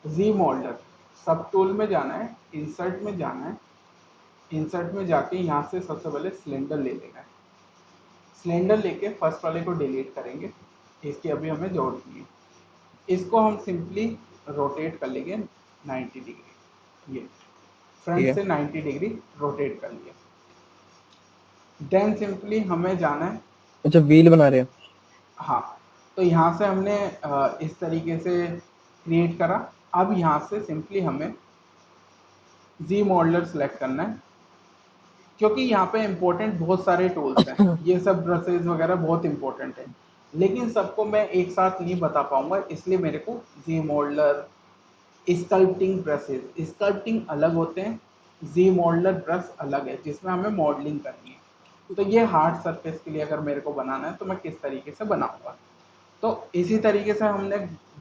जी moulder सब tool में जाना है, इंसर्ट में जाना है, इंसर्ट में जाके यहाँ से सबसे पहले सिलेंडर ले लेना है। सिलेंडर लेके फर्स्ट वाले को डिलीट करेंगे, इसकी अभी हमें जरूरत नहीं है। इसको हम सिंपली रोटेट कर लेंगे 90 डिग्री, ये ठीक फ्रंट है। से 90 डिग्री रोटेट कर लिया। देन सिंपली हमें जाना है, अच्छा, व्हील बना रहे हैं। हाँ तो यहाँ से हमने इस तरीके से क्रिएट करा। अब यहाँ से सिंपली हमें जी मॉडलर सेलेक्ट करना है, क्योंकि यहाँ पे इम्पोर्टेंट बहुत सारे टूल्स हैं, ये सब ब्रशेज वगैरह बहुत इंपॉर्टेंट है, लेकिन सबको मैं एक साथ नहीं बता पाऊंगा, इसलिए मेरे को जी मॉडलर, स्कल्पटिंग ब्रशेज, स्कल्पटिंग अलग होते हैं, जी मॉडलर ब्रश अलग है जिसमें हमें मॉडलिंग करनी है। तो ये हार्ड सरफेस के लिए अगर मेरे को बनाना है तो मैं किस तरीके से बनाऊंगा, तो इसी तरीके से हमने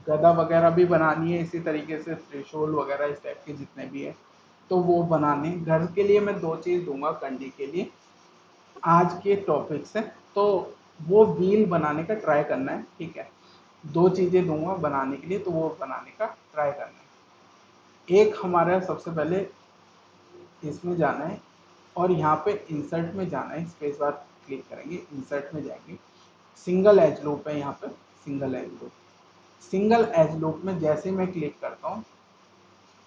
गदा वगैरह भी बनानी है, इसी तरीके से त्रिशूल वगैरह इस टाइप के जितने भी है तो वो बनाने। घर के लिए मैं 2 चीज़ दूंगा करने के लिए आज के टॉपिक से, तो वो व्हील बनाने का ट्राई करना है, ठीक है। 2 चीज़ें दूंगा बनाने के लिए, तो वो बनाने का ट्राई करना है। एक हमारा सबसे पहले इसमें जाना है और यहाँ पे इंसर्ट में जाना है, स्पेस बार क्लिक करेंगे, इंसर्ट में जाएंगे, सिंगल एज लूप है यहाँ पे, single as loop, single as loop में जैसे मैं क्लिक करता हूँ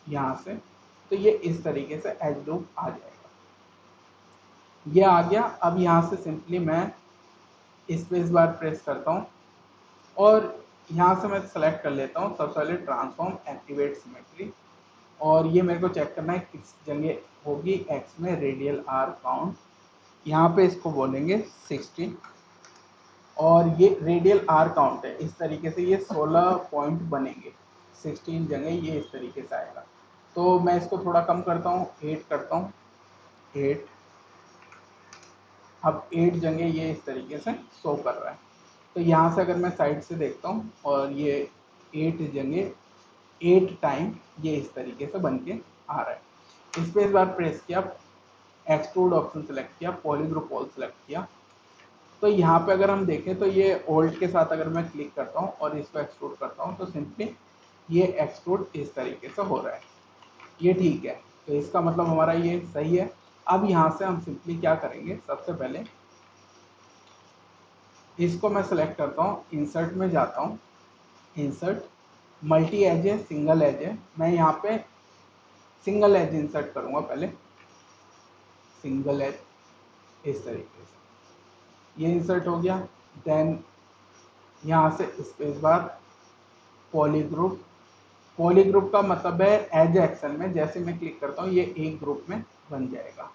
यहाँ से, तो ये इस तरीके से एज लूप आ जाएगा, ये आ गया। अब यहाँ से सिंपली मैं स्पेस बार प्रेस करता हूँ और यहाँ से मैं सेलेक्ट कर लेता हूँ सबसे पहले ट्रांसफॉर्म एक्टिवेट सिमेट्री, और ये मेरे को चेक करना है किस जगह होगी, एक्स में रेडियल आर काउंट, यहाँ पे इसको बोलेंगे 60, और ये रेडियल आर काउंट है, इस तरीके से ये 16 पॉइंट बनेंगे, 16 जगह ये इस तरीके से आएगा। तो मैं इसको थोड़ा कम करता हूँ, 8 करता हूँ, 8, अब 8 जगह ये इस तरीके से शो कर रहा है। तो यहाँ से अगर मैं साइड से देखता हूँ और ये 8 जगह 8 टाइम ये इस तरीके से बन के आ रहा है। स्पेस बार प्रेस किया, एक्सट्रूड ऑप्शन सेलेक्ट किया, पॉलीग्रुप ऑल सेलेक्ट किया, तो यहाँ पे अगर हम देखें तो ये ओल्ड के साथ अगर मैं क्लिक करता हूँ और इसको एक्सट्रूड करता हूँ तो सिंपली ये एक्सट्रूड इस तरीके से हो रहा है, ये ठीक है। तो इसका मतलब हमारा ये सही है। अब यहाँ से हम सिंपली क्या करेंगे, सबसे पहले इसको मैं सेलेक्ट करता हूँ, इंसर्ट में जाता हूँ, इंसर्ट मल्टी एज है, सिंगल एज है, मैं यहाँ पे सिंगल एज इंसर्ट करूँगा पहले, सिंगल एज इस तरीके से ये इंसर्ट हो गया। देन यहाँ से स्पेस बार पॉलीग्रुप, पॉलीग्रुप का मतलब है एज एक्शन में जैसे मैं क्लिक करता हूँ ये एक ग्रुप में बन जाएगा।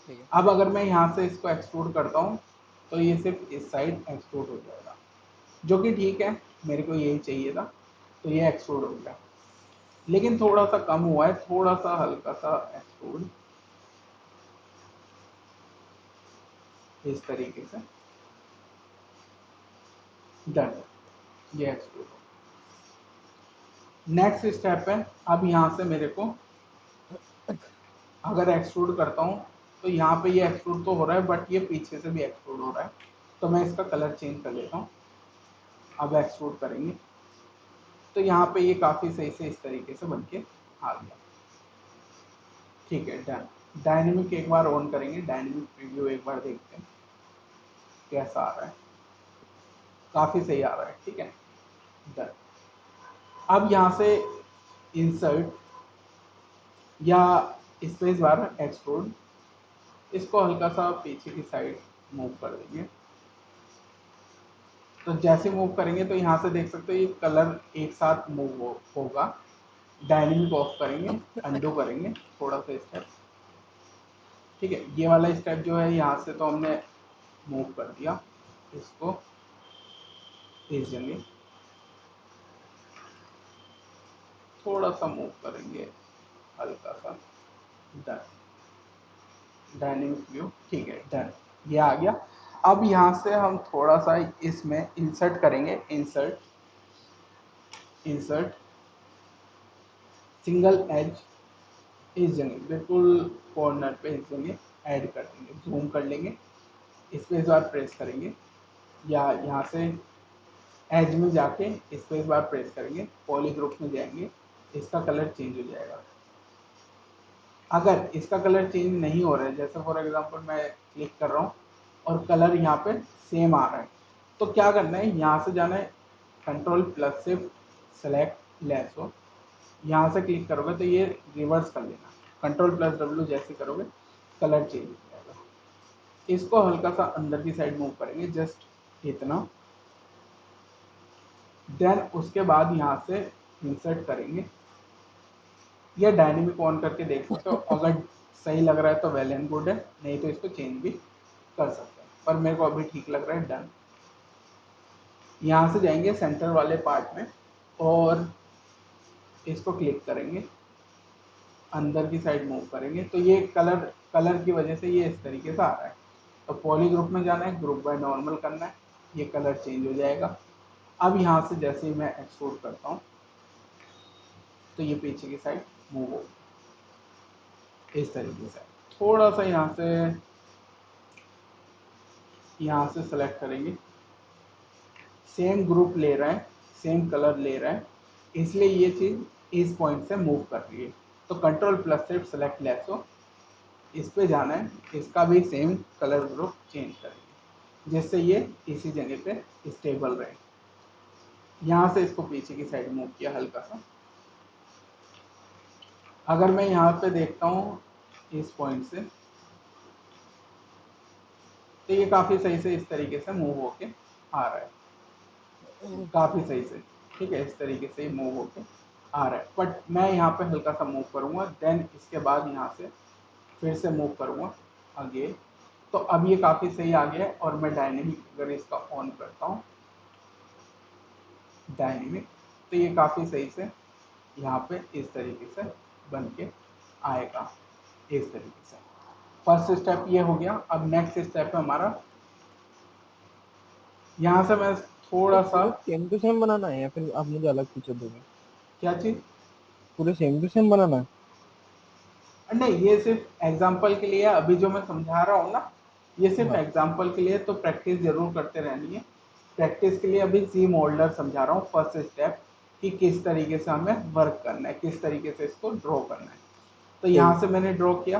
ठीक है। अब अगर मैं यहाँ से इसको एक्सट्रूड करता हूँ तो ये सिर्फ इस साइड एक्सट्रूड हो जाएगा, जो कि ठीक है, मेरे को यही चाहिए था, तो ये एक्सट्रूड हो गया, लेकिन थोड़ा सा कम हुआ है, थोड़ा सा हल्का सा एक्सट्रूड इस तरीके से, डन, ये एक्सट्रूड हो। नेक्स्ट स्टेप है, अब यहाँ से मेरे को अगर एक्सट्रूड करता हूँ तो यहाँ पे ये एक्सट्रूड तो हो रहा है बट ये पीछे से भी एक्सट्रूड हो रहा है, तो मैं इसका कलर चेंज कर लेता हूँ। अब एक्सट्रूड करेंगे तो यहाँ पे ये काफ़ी सही से इस तरीके से बन के आ गया, ठीक है, डन। डायनेमिक एक बार ऑन करेंगे, डायनेमिक प्रीव्यू एक बार देखते हैं कैसा आ रहा है, काफ़ी सही आ रहा है, ठीक है, डन। अब यहाँ से इंसर्ट या स्पेस बार एक्सट्रूड, इसको हल्का सा पीछे की साइड मूव कर देंगे, तो जैसे मूव करेंगे तो यहाँ से देख सकते हो ये कलर एक साथ मूव होगा। डायनेमिक ऑफ करेंगे, अंडू करेंगे थोड़ा सा स्टेप, ठीक है, ये वाला स्टेप जो है यहाँ से तो हमने मूव कर दिया, इसको इस जगह थोड़ा सा मूव करेंगे हल्का सा, डन, डायनेमिक व्यू, ठीक है, डन, ये आ गया। अब यहाँ से हम थोड़ा सा इसमें इंसर्ट करेंगे, इंसर्ट, इंसर्ट सिंगल एज इस जगह बिल्कुल कॉर्नर पे इस जगह ऐड कर देंगे, जूम कर लेंगे, स्पेस बार प्रेस करेंगे, या यहाँ से एज में जाके स्पेस बार प्रेस करेंगे, पॉली ग्रुप में जाएंगे, इसका कलर चेंज हो जाएगा। अगर इसका कलर चेंज नहीं हो रहा है, जैसे फॉर एग्जांपल मैं क्लिक कर रहा हूँ और कलर यहाँ पे सेम आ रहा है, तो क्या करना है, यहाँ से जाना है, control plus shift select lasso, यहाँ से क्लिक करोगे तो ये रिवर्स कर लेना, कंट्रोल प्लस डब्ल्यू जैसे करोगे कलर चेंज हो जाएगा। इसको हल्का सा अंदर की साइड मूव करेंगे, जस्ट इतना। देन उसके बाद यहाँ से इंसर्ट करेंगे, या डायनेमिक ऑन करके देख सकते हो, अगर सही लग रहा है तो वेल एंड गुड है, नहीं तो इसको चेंज भी कर सकते हैं, पर मेरे को अभी ठीक लग रहा है, डन। यहाँ से जाएंगे सेंटर वाले पार्ट में और इसको क्लिक करेंगे, अंदर की साइड मूव करेंगे, तो ये कलर की वजह से ये इस तरीके से आ रहा है। तो पॉली ग्रुप में जाना है, ग्रुप बाय नॉर्मल करना है, ये कलर चेंज हो जाएगा। अब यहाँ से जैसे ही मैं एक्सपोर्ट करता हूँ तो ये पीछे की साइड मूव हो इस तरीके से। थोड़ा सा यहाँ से सेलेक्ट करेंगे, सेम ग्रुप ले रहा है, सेम कलर ले रहा है, इसलिए ये चीज़ इस पॉइंट से मूव कर रही है। तो कंट्रोल प्लस सिर्फ सेलेक्ट लेसो, इस पे जाना है, इसका भी सेम कलर ग्रुप चेंज करेंगे, जिससे ये इसी जगह पे स्टेबल रहे। यहाँ से इसको पीछे की साइड मूव किया हल्का सा। अगर मैं यहाँ पे देखता हूँ इस पॉइंट से, तो ये काफ़ी सही से इस तरीके से मूव होके आ रहा है, काफ़ी सही से, ठीक है, इस तरीके से मूव होके आ रहा है। बट मैं यहाँ पे हल्का सा मूव करूँगा, देन इसके बाद यहाँ से फिर से मूव करूँगा आगे, तो अब ये काफ़ी सही आ गया है। और मैं डायनेमिक अगर इसका ऑन करता हूँ डायनेमिक, तो ये काफ़ी सही से यहाँ पे इस तरीके से बन के आएगा, इस तरीके से। फर्स्ट स्टेप ये हो गया। अब नेक्स्ट स्टेप है हमारा, यहाँ से मैं थोड़ा सा, पूरा सेम टू सेम बनाना है या फिर आप मुझे अलग फीचर दोगे? क्या चीज़, पूरे सेम टू सेम बनाना है? नहीं ये सिर्फ एग्जाम्पल के लिए, अभी जो मैं समझा रहा हूँ ना, ये सिर्फ हाँ। एग्जाम्पल के लिए, तो प्रैक्टिस जरूर करते रहनी है। प्रैक्टिस के लिए अभी सी मोल्डर समझा रहा हूँ, फर्स्ट स्टेप, कि किस तरीके से हमें वर्क करना है, किस तरीके से इसको ड्रॉ करना है। तो यहाँ से मैंने ड्रॉ किया।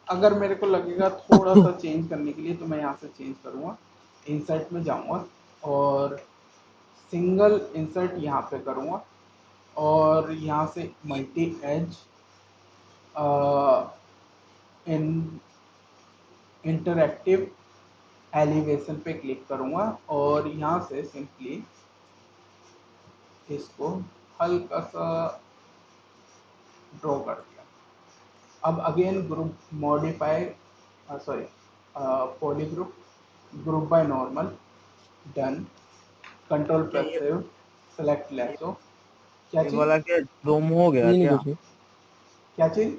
अगर मेरे को लगेगा थोड़ा सा चेंज करने के लिए, तो मैं यहाँ से चेंज करूँगा, इंसर्ट में जाऊँगा और सिंगल इंसर्ट यहाँ पे करूँगा, और यहाँ से multi edge in interactive elevation पे क्लिक करूँगा, और यहाँ से सिंपली इसको हल्का सा ड्रॉ कर दिया। अब again group modify, sorry, poly group, group by normal, done, control क्या प्लस सेव सेलेक्ट लेसो। क्या ये चीज़, वाला क्या डोम हो गया नहीं नहीं क्या? कुछ नहीं। क्या चीज़,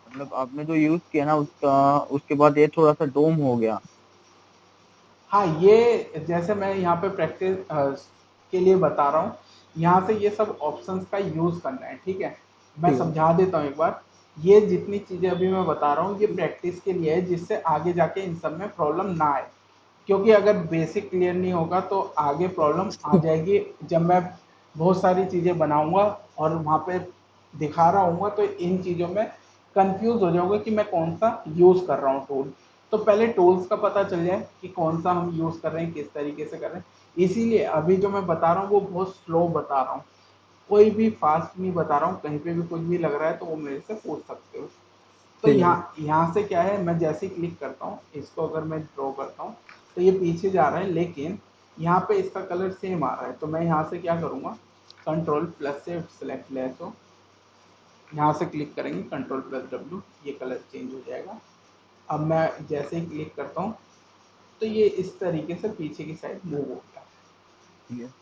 मतलब आपने जो यूज किया ना उसका, उसके बाद ये थोड़ा सा डोम हो गया। हाँ, ये जैसे मैं यहाँ पे प्रैक्टिस के लिए बता रहा हूँ, यहाँ से ये सब ऑप्शंस का यूज़ करना है, ठीक है। मैं ठीक है। समझा देता हूँ एक बार, ये जितनी चीज़ें अभी मैं बता रहा हूँ ये प्रैक्टिस के लिए है, जिससे आगे जाके इन सब में प्रॉब्लम ना आए। क्योंकि अगर बेसिक क्लियर नहीं होगा तो आगे प्रॉब्लम आ जाएगी, जब मैं बहुत सारी चीज़ें बनाऊंगा और वहाँ पे दिखा रहा हूँ, तो इन चीज़ों में कंफ्यूज हो जाओगे कि मैं कौन सा यूज़ कर रहा हूँ टूल। तो पहले टूल्स का पता चल जाए कि कौन सा हम यूज़ कर रहे हैं, किस तरीके से कर रहे हैं। इसीलिए अभी जो मैं बता रहा हूँ वो बहुत स्लो बता रहा हूँ, कोई भी फास्ट नहीं बता रहा हूँ। कहीं पे भी कुछ भी लग रहा है तो वो मेरे से पूछ सकते हो। तो ठीक है। यहाँ से क्या है, मैं जैसे ही क्लिक करता हूँ इसको, अगर मैं ड्रॉ करता हूँ तो ये पीछे जा रहा है, लेकिन यहाँ पे इसका कलर सेम आ रहा है। तो मैं यहाँ से क्या करूँगा, कंट्रोल प्लस से सेलेक्ट ले, तो यहाँ से क्लिक करेंगे, कंट्रोल प्लस डब्ल्यू, ये कलर चेंज हो जाएगा। अब मैं जैसे ही क्लिक करता हूँ तो ये इस तरीके से पीछे की साइड मूव हो गया। ठीक है।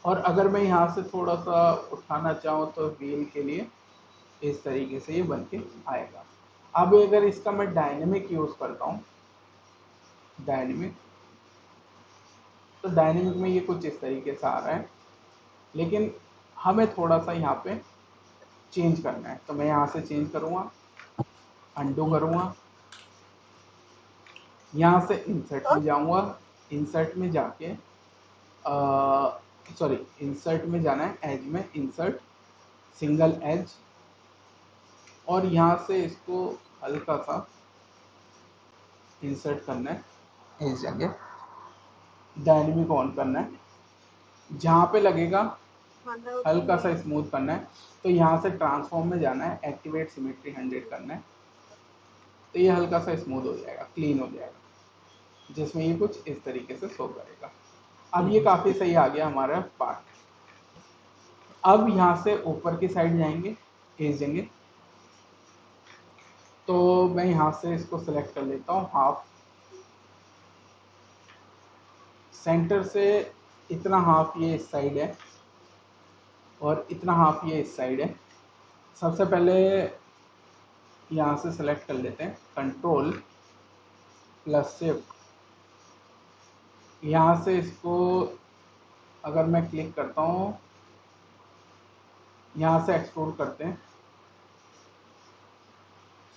और अगर मैं यहाँ से थोड़ा सा उठाना चाहूँ तो व्हील के लिए इस तरीके से ये बन के आएगा। अब अगर इसका मैं डायनेमिक यूज़ करता हूँ, डायनेमिक, तो डायनेमिक में ये कुछ इस तरीके से आ रहा है, लेकिन हमें थोड़ा सा यहाँ पे चेंज करना है। तो मैं यहाँ से चेंज करूँगा, अंडू करूँगा, यहाँ से इंसर्ट में जाऊँगा, इंसर्ट में जाके सॉरी इंसर्ट में जाना है, एज में इंसर्ट सिंगल एज, और यहाँ से इसको हल्का सा इंसर्ट करना है इस जगह, डायनेमिक ऑन करना है, जहाँ पे लगेगा हल्का सा स्मूथ करना है। तो यहाँ से ट्रांसफॉर्म में जाना है, एक्टिवेट सिमेट्री 100 करना है, तो ये हल्का सा स्मूथ हो जाएगा, क्लीन हो जाएगा, जिसमें ये कुछ इस तरीके से शो करेगा। अब ये काफ़ी सही आ गया हमारा पार्ट। अब यहाँ से ऊपर की साइड जाएंगे, खींचेंगे, तो मैं यहाँ से इसको सेलेक्ट कर लेता हूँ हाफ, सेंटर से इतना हाफ ये इस साइड है और इतना हाफ ये इस साइड है। सबसे पहले यहाँ से सेलेक्ट कर लेते हैं, कंट्रोल प्लस शिफ्ट, यहाँ से इसको अगर मैं क्लिक करता हूँ, यहाँ से एक्सपोर्ट करते हैं,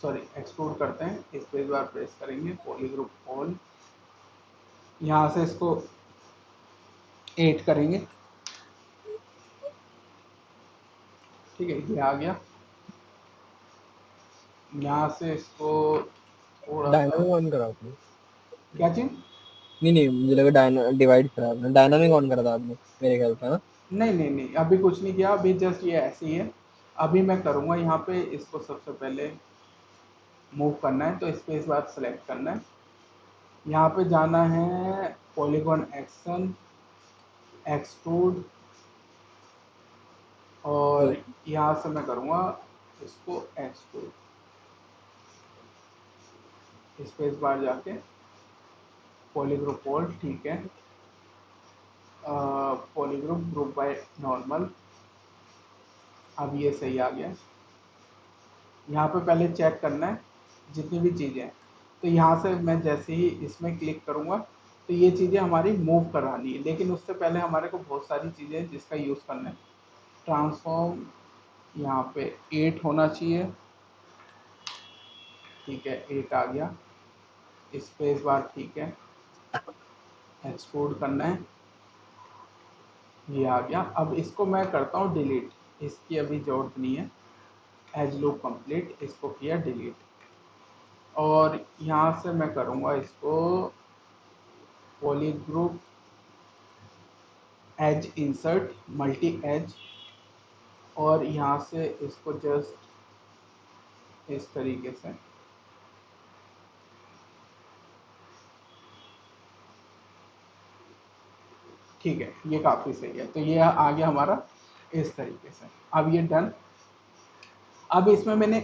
सॉरी एक्सपोर्ट करते हैं, स्पेस बार प्रेस करेंगे, पॉलीग्रुप ऑल, यहाँ से इसको 8 करेंगे, ठीक है, ये आ गया। यहाँ से इसको थोड़ा सा, डायनामिक ऑन करा आपने? क्या चीज? नहीं, मुझे लगा डिवाइड करा आपने, डायनामिक ऑन करा था आपने मेरे ख्याल से, हाँ? नहीं नहीं नहीं, अभी कुछ नहीं किया, अभी जस्ट ये ऐसे ही है। अभी मैं करूँगा यहाँ पे, इसको सबसे पहले मूव करना है, तो स्पेस बार सेलेक्ट करना है, यहाँ पे जाना है पॉलीगॉन एक्शन, एक्सट्रूड, और यहाँ से मैं करूँगा इसको एक्सट्रूड, स्पेस बार जाके पॉलीग्रुप ऑल, ठीक है, पॉलीग्रुप ग्रुप बाय नॉर्मल, अब ये सही आ गया। यहाँ पे पहले चेक करना है जितनी भी चीज़ें हैं, तो यहाँ से मैं जैसे ही इसमें क्लिक करूँगा तो ये चीज़ें हमारी मूव करानी है, लेकिन उससे पहले हमारे को बहुत सारी चीज़ें हैं जिसका यूज़ करना है। ट्रांसफॉर्म यहाँ पे 8 होना चाहिए, ठीक है, 8 आ गया, स्पेस बार, ठीक है, एक्सपोर्ट करना है, ये आ गया। अब इसको मैं करता हूँ डिलीट, इसकी अभी ज़रूरत नहीं है, एज लूप कंप्लीट, इसको किया डिलीट, और यहाँ से मैं करूँगा इसको पॉलीग्रुप एज इंसर्ट मल्टी एज, और यहाँ से इसको जस्ट इस तरीके से, ठीक है, ये काफ़ी सही है। तो ये आ गया हमारा इस तरीके से। अब ये डन। अब इसमें मैंने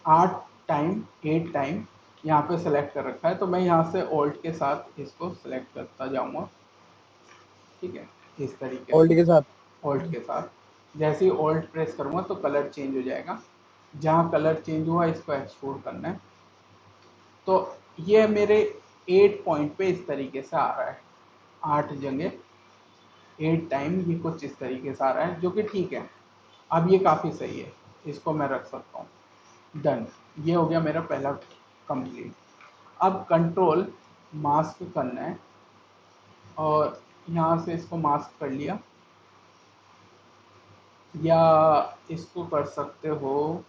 8 टाइम यहाँ पे सेलेक्ट कर रखा है, तो मैं यहाँ से ऑल्ट के साथ इसको सेलेक्ट करता जाऊँगा, ठीक है, इस तरीके ऑल्ट से, के साथ? ऑल्ट के साथ जैसे ही ऑल्ट प्रेस करूँगा तो कलर चेंज हो जाएगा, जहाँ कलर चेंज हुआ इसको एक्सपोर्ट करना है। तो ये मेरे 8 पॉइंट पे इस तरीके से आ रहा है, 8 जगह 8 टाइम ये कुछ इस तरीके से आ रहा है, जो कि ठीक है। अब ये काफ़ी सही है, इसको मैं रख सकता हूँ, डन। ये हो गया मेरा पहला कंप्लीट। अब कंट्रोल मास्क करना है, और यहाँ से इसको मास्क कर लिया, या इसको कर सकते हो,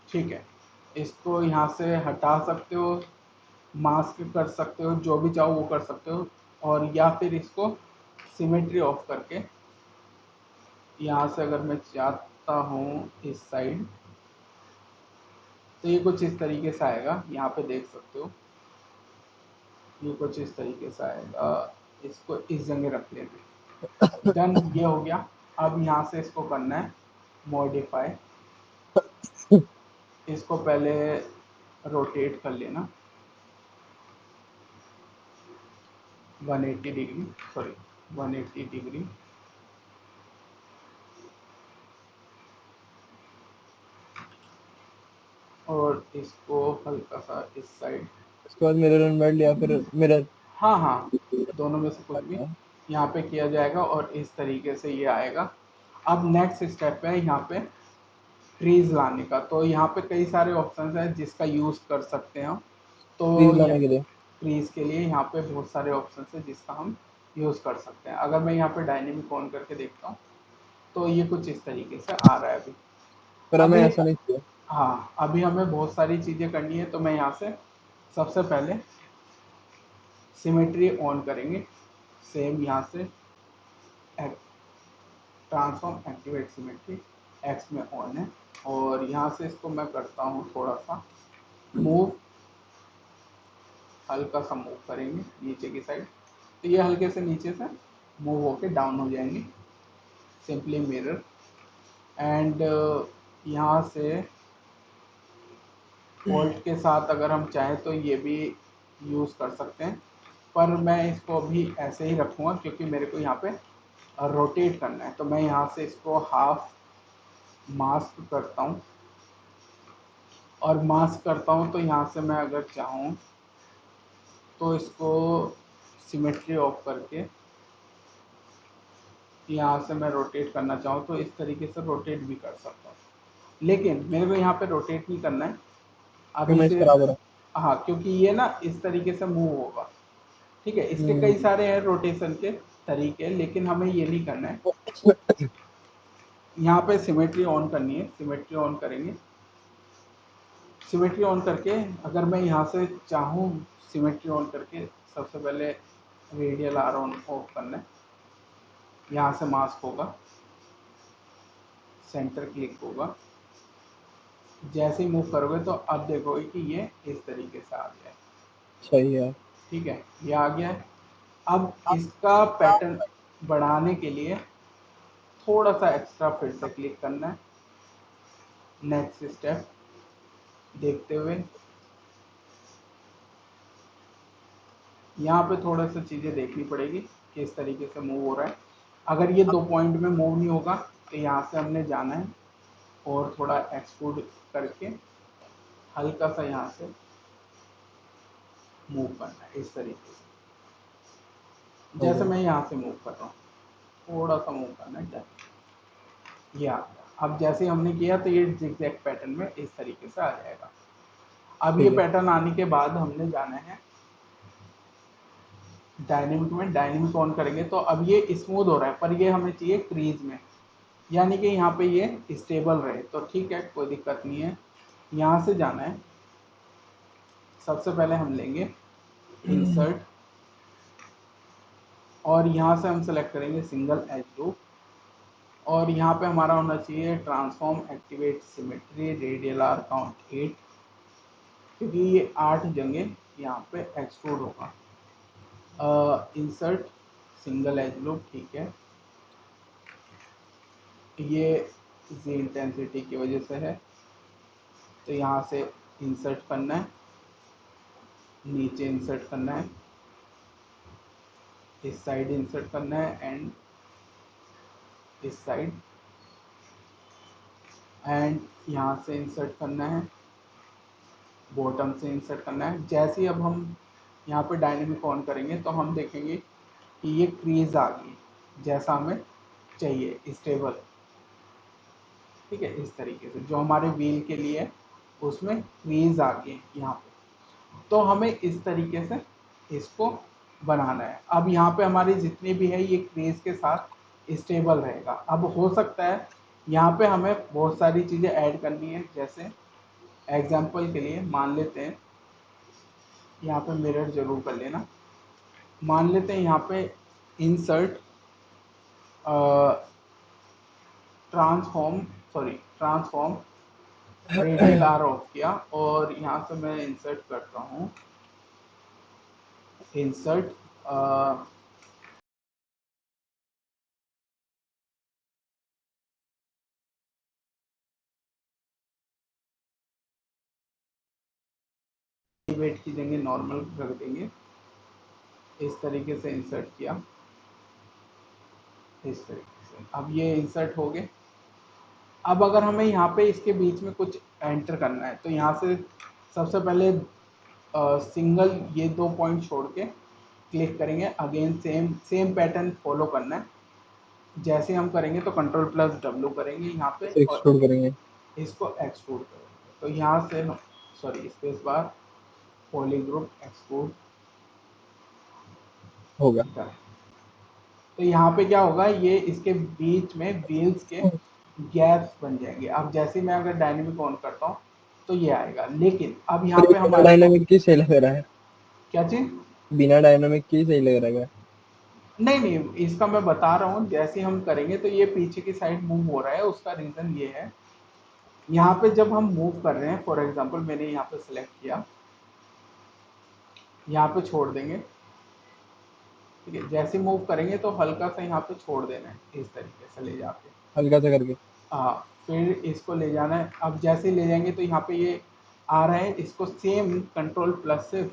ठीक है, इसको यहाँ से हटा सकते हो, मास्क कर सकते हो, जो भी चाहो वो कर सकते हो, और या फिर इसको सिमेट्री ऑफ करके यहाँ से अगर मैं चाहता हूँ इस साइड, तो ये कुछ इस तरीके से आएगा, यहाँ पे देख सकते हो, ये कुछ इस तरीके से आएगा। इसको इस जगह रख लेंगे, डन, ये हो गया। अब यहाँ से इसको करना है मॉडिफाई, इसको पहले रोटेट कर लेना 180 डिग्री, सॉरी 180 डिग्री, और इसको हल्का सा इस साइड, उसके बाद मिरर इन्वर्ट या फिर मिरर? हाँ हाँ, दोनों में से कुछ भी यहाँ पे किया जाएगा, और इस तरीके से ये आएगा। अब नेक्स्ट स्टेप है यहाँ पे ट्रीज लाने का, तो यहाँ पे कई सारे ऑप्शन हैं जिसका यूज़ कर सकते हैं हम। तो ट्रीज लाने के लिए? क्रीज के लिए यहाँ पे बहुत सारे ऑप्शन है जिसका हम यूज़ कर सकते हैं। अगर मैं यहाँ पे डायनेमिक ऑन करके देखता हूँ तो ये कुछ इस तरीके से आ रहा है अभी। पर हमें अभी ऐसा नहीं चाहिए। हाँ, अभी हमें बहुत सारी चीज़ें करनी है, तो मैं यहाँ से सबसे पहले सिमेट्री ऑन करेंगे। सेम यहाँ से ट्रांसफॉर्म एक्टिवेट सिमेट्री एक्स में ऑन है, और यहाँ से इसको मैं करता हूँ थोड़ा सा मूव, हल्का सा मूव करेंगे नीचे की साइड, तो ये हल्के से नीचे से मूव होके डाउन हो जाएंगे। सिंपली मिरर एंड यहाँ से ऑल्ट के साथ अगर हम चाहें तो ये भी यूज़ कर सकते हैं, पर मैं इसको अभी ऐसे ही रखूँगा क्योंकि मेरे को यहाँ पे रोटेट करना है। तो मैं यहाँ से इसको हाफ मास्क करता हूँ, और मास्क करता हूँ तो यहाँ से मैं अगर चाहूँ तो इसको सिमेट्री ऑफ करके यहाँ से मैं रोटेट करना चाहूँ तो इस तरीके से रोटेट भी कर सकता हूँ, लेकिन मेरे को यहाँ पे रोटेट नहीं करना है अभी इमेज से। खराब है। हाँ, क्योंकि ये ना इस तरीके से मूव होगा, ठीक है। इसके कई हम्म। सारे हैं रोटेशन के तरीके, लेकिन हमें ये नहीं करना है। यहाँ पे सिमेट्री ऑन करनी है, सिमेट्री ऑन करेंगे। सिमेट्री ऑन करके अगर मैं यहाँ से चाहूँ, सिमेट्री ऑन करके सबसे पहले रेडियल आर ऑन ऑफ करना है। यहाँ से मास्क होगा, सेंटर क्लिक होगा, जैसे ही मूव करोगे तो अब देखोगे कि ये इस तरीके से आ गया है। सही है। ठीक है, ये आ गया है। अब इसका पैटर्न बढ़ाने के लिए थोड़ा सा एक्स्ट्रा फिर से क्लिक करना है। नेक्स्ट स्टेप देखते हुए यहाँ पे थोड़ा सा चीज़ें देखनी पड़ेगी कि इस तरीके से मूव हो रहा है। अगर ये 2 पॉइंट में मूव नहीं होगा तो यहाँ से हमने जाना है और थोड़ा एक्सट्रूड करके हल्का सा यहाँ से मूव करना है इस तरीके से, जैसे मैं यहाँ से मूव कर रहा हूँ, थोड़ा सा मूव करना है जैसे ये आ गया। अब जैसे हमने किया तो ये जिगजैग पैटर्न में इस तरीके से आ जाएगा। अब ये ठीक है। पैटर्न आने के बाद हमने जाना है डायनेमिक में। डायनेमिक ऑन करेंगे तो अब ये स्मूथ हो रहा है, पर ये हमें चाहिए क्रीज में, यानी कि यहाँ पे ये स्टेबल रहे। तो ठीक है, कोई दिक्कत नहीं है। यहाँ से जाना है, सबसे पहले हम लेंगे इंसर्ट, और यहाँ से हम सेलेक्ट करेंगे सिंगल एज लूप, और यहाँ पे हमारा होना चाहिए transform activate symmetry radial R count 8, क्योंकि ये 8 जगह यहाँ पे एक्सट्रूड होगा। इंसर्ट सिंगल एज लूप, ठीक है, ये जी इंटेंसिटी की वजह से है, तो यहाँ से इंसर्ट करना है, नीचे इंसर्ट करना है, इस साइड इंसर्ट करना है, एंड इस साइड, एंड यहाँ से इंसर्ट करना है, बॉटम से इंसर्ट करना है। जैसे ही अब हम यहाँ पे डायनेमिक ऑन करेंगे तो हम देखेंगे कि ये क्रीज आ गई जैसा हमें चाहिए, स्टेबल। ठीक है, इस तरीके से जो हमारे व्हील के लिए है उसमें क्रीज आ गई यहाँ पे। तो हमें इस तरीके से इसको बनाना है। अब यहाँ पे हमारी जितनी भी है ये क्रीज के साथ स्टेबल रहेगा। अब हो सकता है यहाँ पे हमें बहुत सारी चीज़ें ऐड करनी है, जैसे एग्जाम्पल के लिए मान लेते हैं, यहाँ पे मिरर जरूर कर लेना। मान लेते हैं यहाँ पे insert transform radial R off किया, और यहाँ से मैं इंसर्ट करता हूँ इंसर्ट वेट की जगह नॉर्मल रख देंगे, इस तरीके से इंसर्ट किया, इस तरीके से। अब ये इंसर्ट हो गए। अब अगर हमें यहाँ पे इसके बीच में कुछ एंटर करना है तो यहाँ से सबसे पहले सिंगल ये 2 पॉइंट छोड़ के क्लिक करेंगे। अगेन सेम पैटर्न फॉलो करना है। जैसे हम करेंगे तो कंट्रोल प्लस डब्ल्यू करेंगे यहाँ पे और एक्सट्रूड करेंगे। इसको एक्सट्रूड करेंगे। तो यहाँ से space bar poly group extrude, होगा। तो यहाँ पे क्या होगा, ये इसके बीच में व्हील्स के गैप्स बन जाएंगे। अब जैसे मैं अगर डायनेमिक ऑन करता हूँ तो ये आएगा, लेकिन अब यहाँ पर ये पे बिना हमारे को डायनामिक की सही लग रहा है, क्या चीज। बिना डायनामिक की सही लग रहा है। नहीं नहीं, इसका मैं बता रहा हूँ, जैसे हम करेंगे तो ये पीछे की साइड मूव हो रहा है। उसका रीजन ये है, यहाँ पे जब हम मूव कर रहे हैं, फॉर एग्जांपल मैंने यहाँ पे सिलेक्ट किया, यहाँ पे छोड़ देंगे, ठीक है। जैसे मूव करेंगे तो हल्का सा यहाँ पे छोड़ देना है, इस तरीके से ले जाके। हल्का सा करके। हाँ, फिर इसको ले जाना है। अब जैसे ले जाएंगे तो यहाँ पे ये आ रहा है, इसको सेम कंट्रोल प्लस से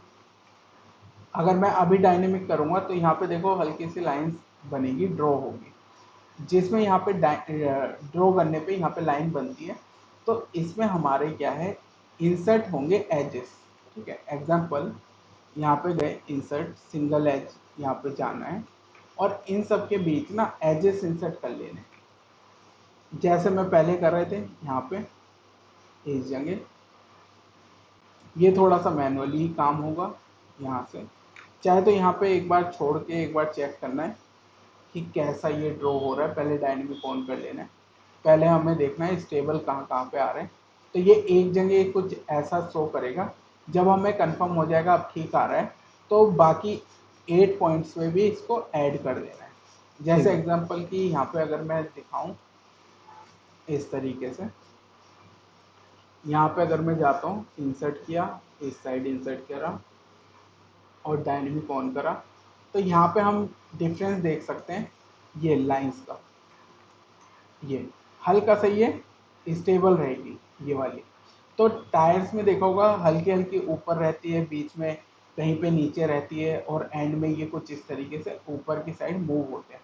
अगर मैं अभी डायनेमिक करूँगा तो यहाँ पे देखो हल्की सी लाइंस बनेगी, ड्रॉ होगी, जिसमें यहाँ पे ड्रॉ करने पे यहाँ पे लाइन बनती है। तो इसमें हमारे क्या है, इंसर्ट होंगे एजेस, ठीक है। एग्जांपल यहाँ पे गए, इंसर्ट सिंगल एज, यहाँ पे जाना है और इन सब के बीच ना एजेस इंसर्ट कर लेने, जैसे मैं पहले कर रहे थे यहाँ पे इस जगह। ये थोड़ा सा मैनुअली काम होगा यहाँ से, चाहे तो यहाँ पे एक बार छोड़ के एक बार चेक करना है कि कैसा ये ड्रॉ हो रहा है। पहले डायनेमिक ऑन कर लेना है, पहले हमें देखना है स्टेबल कहाँ कहाँ पे आ रहे हैं। तो ये एक जगह कुछ ऐसा शो करेगा, जब हमें कंफर्म हो जाएगा अब ठीक आ रहा है तो बाकी 8 पॉइंट्स में भी इसको ऐड कर देना है। ठीक जैसे है। एग्जांपल कि यहाँ पे अगर मैं दिखाऊं इस तरीके से, यहाँ पे अगर मैं जाता हूँ, इंसर्ट किया, इस साइड इंसर्ट करा और डायनेमिक ऑन करा, तो यहाँ पे हम डिफरेंस देख सकते हैं ये लाइंस का। ये हल्का सा ये स्टेबल रहेगी ये वाली। तो टायर्स में देखा होगा हल्की हल्की ऊपर रहती है, बीच में कहीं पे नीचे रहती है और एंड में ये कुछ इस तरीके से ऊपर की साइड मूव होते हैं।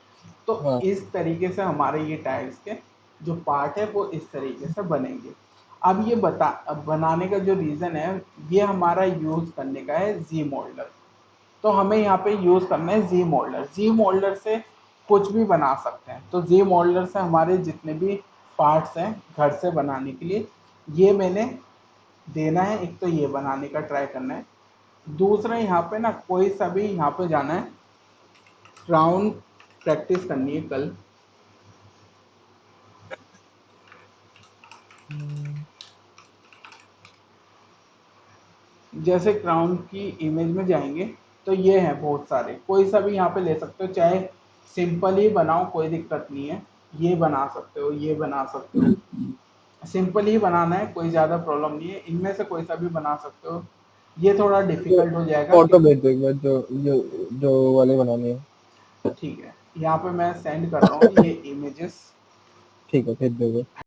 तो हाँ इस तरीके से हमारे ये टायर्स के जो पार्ट है वो इस तरीके से बनेंगे। अब ये बनाने का जो रीज़न है, ये हमारा यूज़ करने का है जी मोल्डर। तो हमें यहाँ पे यूज़ करना है जी मोल्डर। जी मोल्डर से कुछ भी बना सकते हैं। तो जी मोल्डर से हमारे जितने भी पार्ट्स हैं घर से बनाने के लिए, ये मैंने देना है। एक तो ये बनाने का ट्राई करना है, दूसरा यहाँ पे ना कोई सा भी यहाँ पे जाना है, क्राउन प्रैक्टिस करनी है कल। जैसे क्राउन की इमेज में जाएंगे तो ये है बहुत सारे, कोई सा भी यहाँ पे ले सकते हो, चाहे सिंपल ही बनाओ कोई दिक्कत नहीं है। ये बना सकते हो, ये बना सकते हो, सिंपल ही बनाना है, कोई ज़्यादा प्रॉब्लम नहीं है। इनमें से कोई सा भी बना सकते हो। ये थोड़ा तो डिफिकल्ट हो जाएगा फोटो क्योंकि भेज दो एक बार, जो जो जो वाले बनाने हैं। ठीक है, यहाँ पे मैं सेंड कर रहा हूँ ये इमेजेस। ठीक है, भेज दो।